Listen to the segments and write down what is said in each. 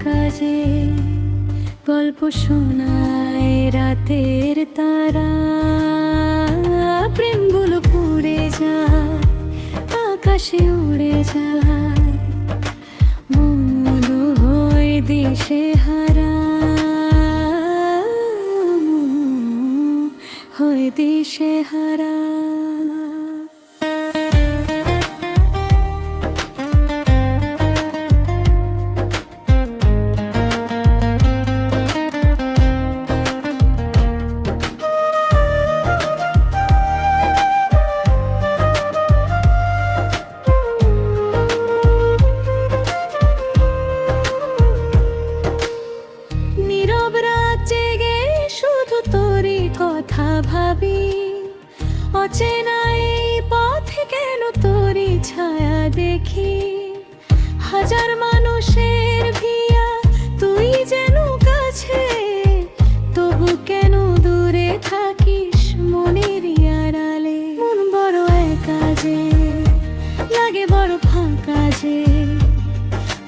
কাজে গল্প শোনায় রাতের তারা, প্রেমগুলো পুড়ে যায় আকাশে উড়ে যায়, মনগুলো হয় দিশে হারা, হয় দিশে হারা। নীরব রাত জেগে শুধু তোরই কথা ভাবি, অচেনা এই পথে কেন তোরই ছায়া দেখি, হাজার মানুষের ভিড়া তুই যেন কাছে, তবু কেন দূরে থাকিস মনের আড়ালে। মন বড় একা যে, লাগে বড় ফাঁকা যে,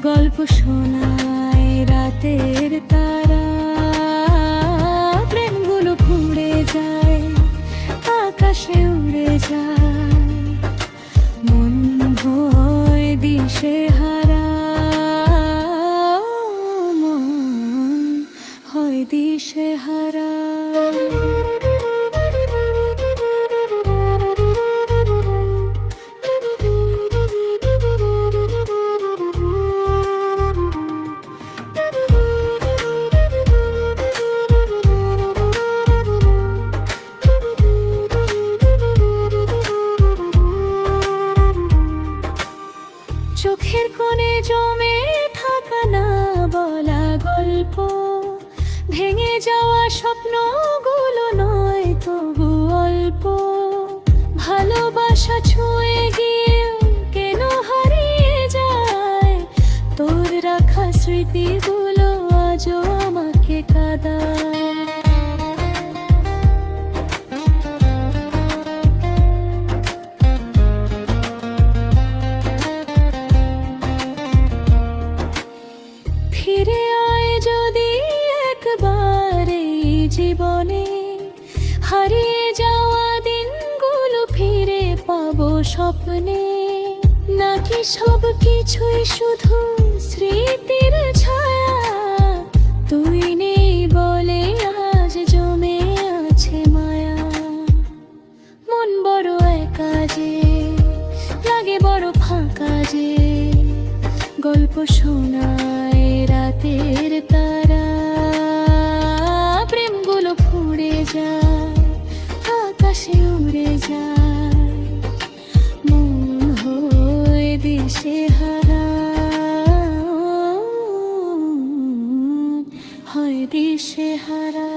গল্প শোনায় রাতের তারা, প্রেমগুলো পুড়ে যায় আকাশে উড়ে যায়, মন হয় দিশে হারা, মন হয় দিশে হারা। চোখের কোণে জমে থাকা না বলা গল্প, ভেঙে যাওয়া স্বপ্নগুলো নয় তবু অল্প, ভালোবাসা ছুঁয়ে গিয়েও কেন হারিয়ে যায়, তোর রাখা স্মৃতিগুলো আজও আমাকে কাঁদায়। ফিরে আয় যদি একবার এই জীবনে, হারিয়ে যাওয়া দিনগুলো ফিরে পাবো স্বপ্নে, নাকি সব কিছুই শুধু স্মৃতির ছায়া, তুই নেই বলে আজ জমে আছে মায়া। মন বড় একা যে, লাগে বড় ফাঁকা যে, গল্প শোনায় রাতের তারা, প্রেমগুলো পুড়ে যায় আকাশে উড়ে যায়, মন হয় দিশে হারা, হয় দিশে হারা।